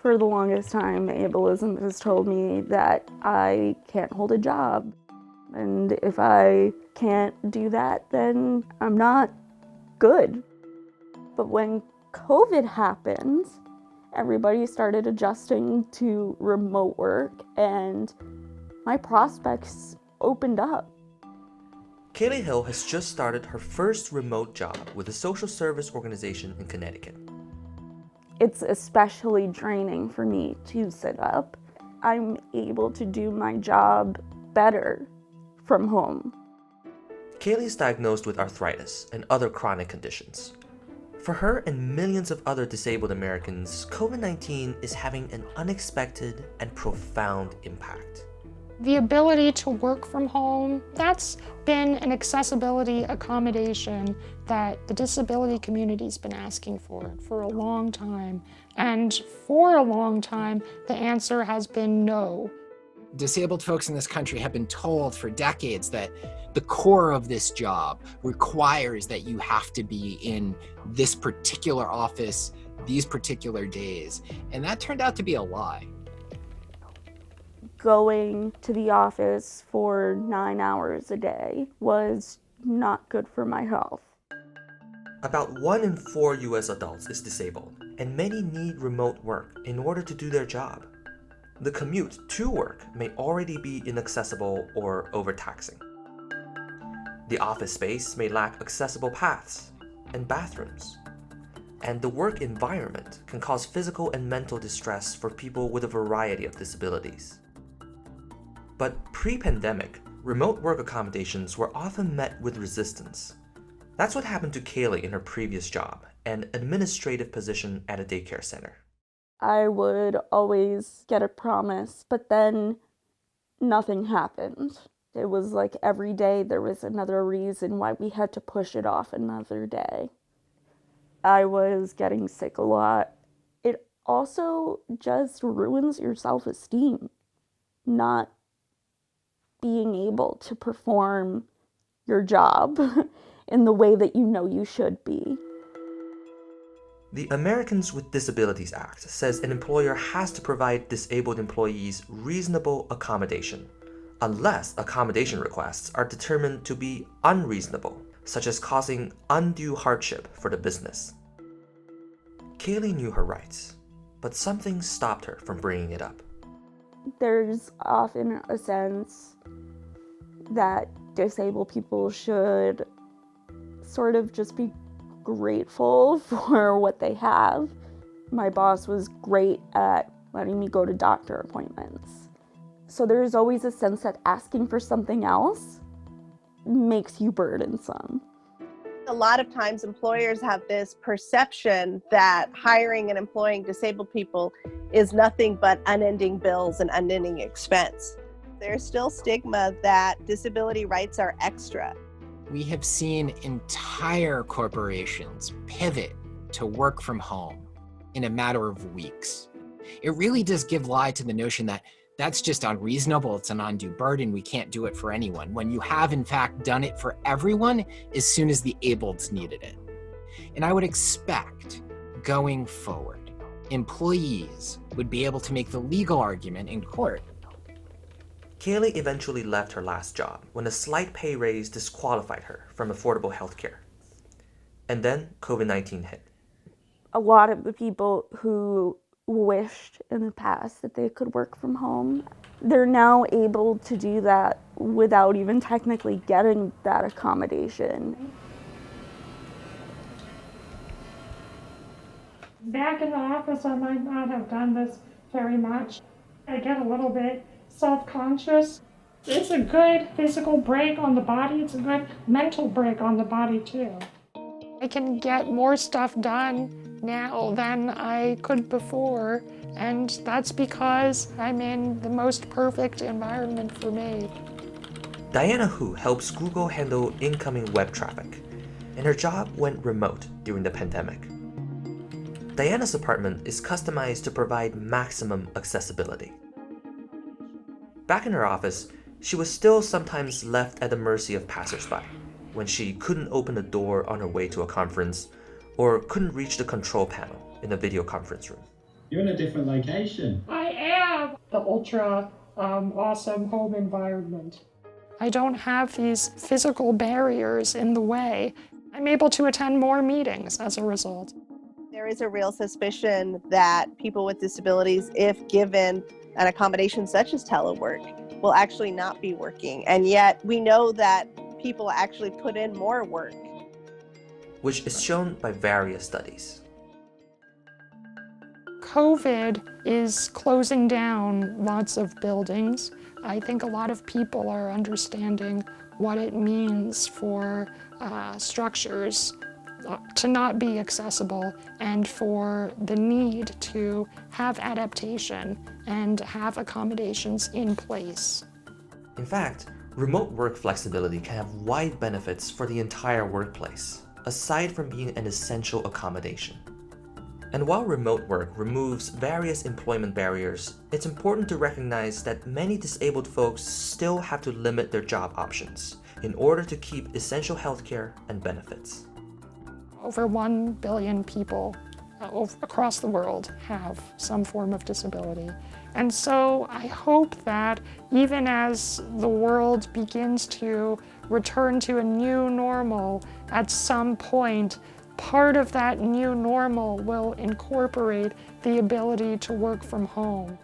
For the longest time, ableism has told me that I can't hold a job. And if I can't do that, then I'm not good. But when COVID happened, everybody started adjusting to remote work and my prospects opened up. Kayle Hill has just started her first remote job with a social service organization in Connecticut. It's especially draining for me to sit up. I'm able to do my job better from home. Kayle is diagnosed with arthritis and other chronic conditions. For her and millions of other disabled Americans, COVID-19 is having an unexpected and profound impact. The ability to work from home, that's been an accessibility accommodation that the disability community's been asking for a long time. And for a long time, the answer has been no. Disabled folks in this country have been told for decades that the core of this job requires that you have to be in this particular office, these particular days. And that turned out to be a lie. Going to the office for 9 hours a day was not good for my health. About 1 in 4 US adults is disabled, and many need remote work in order to do their job. The commute to work may already be inaccessible or overtaxing. The office space may lack accessible paths and bathrooms. And the work environment can cause physical and mental distress for people with a variety of disabilities. But pre-pandemic, remote work accommodations were often met with resistance. That's what happened to Kayle in her previous job, an administrative position at a daycare center. I would always get a promise, but then nothing happened. It was like every day there was another reason why we had to push it off another day. I was getting sick a lot. It also just ruins your self-esteem, not being able to perform your job in the way that you know you should be. The Americans with Disabilities Act says an employer has to provide disabled employees reasonable accommodation, unless accommodation requests are determined to be unreasonable, such as causing undue hardship for the business. Kayle knew her rights, but something stopped her from bringing it up. There's often a sense that disabled people should sort of just be grateful for what they have. My boss was great at letting me go to doctor appointments. So there's always a sense that asking for something else makes you burdensome. A lot of times employers have this perception that hiring and employing disabled people is nothing but unending bills and unending expense. There's still stigma that disability rights are extra. We have seen entire corporations pivot to work from home in a matter of weeks. It really does give lie to the notion that that's just unreasonable, it's an undue burden, we can't do it for anyone, when you have in fact done it for everyone as soon as the ableds needed it. And I would expect, going forward, employees would be able to make the legal argument in court. Kayle eventually left her last job when a slight pay raise disqualified her from affordable health care. And then COVID-19 hit. A lot of the people who wished in the past that they could work from home, they're now able to do that without even technically getting that accommodation. Back in the office, I might not have done this very much. I get a little bit self-conscious. It's a good physical break on the body. It's a good mental break on the body too. I can get more stuff done now than I could before, and that's because I'm in the most perfect environment for me. Dianna Hu helps Google handle incoming web traffic, and her job went remote during the pandemic. Dianna's apartment is customized to provide maximum accessibility. Back in her office, she was still sometimes left at the mercy of passersby when she couldn't open a door on her way to a conference or couldn't reach the control panel in a video conference room. You're in a different location. I am the ultra awesome home environment. I don't have these physical barriers in the way. I'm able to attend more meetings as a result. There is a real suspicion that people with disabilities, if given an accommodation such as telework, will actually not be working. And yet we know that people actually put in more work. Which is shown by various studies. COVID is closing down lots of buildings. I think a lot of people are understanding what it means for structures to not be accessible and for the need to have adaptation and have accommodations in place. In fact, remote work flexibility can have wide benefits for the entire workplace, aside from being an essential accommodation. And while remote work removes various employment barriers, it's important to recognize that many disabled folks still have to limit their job options in order to keep essential healthcare and benefits. Over 1 billion people across the world have some form of disability. And so I hope that even as the world begins to return to a new normal at some point, part of that new normal will incorporate the ability to work from home.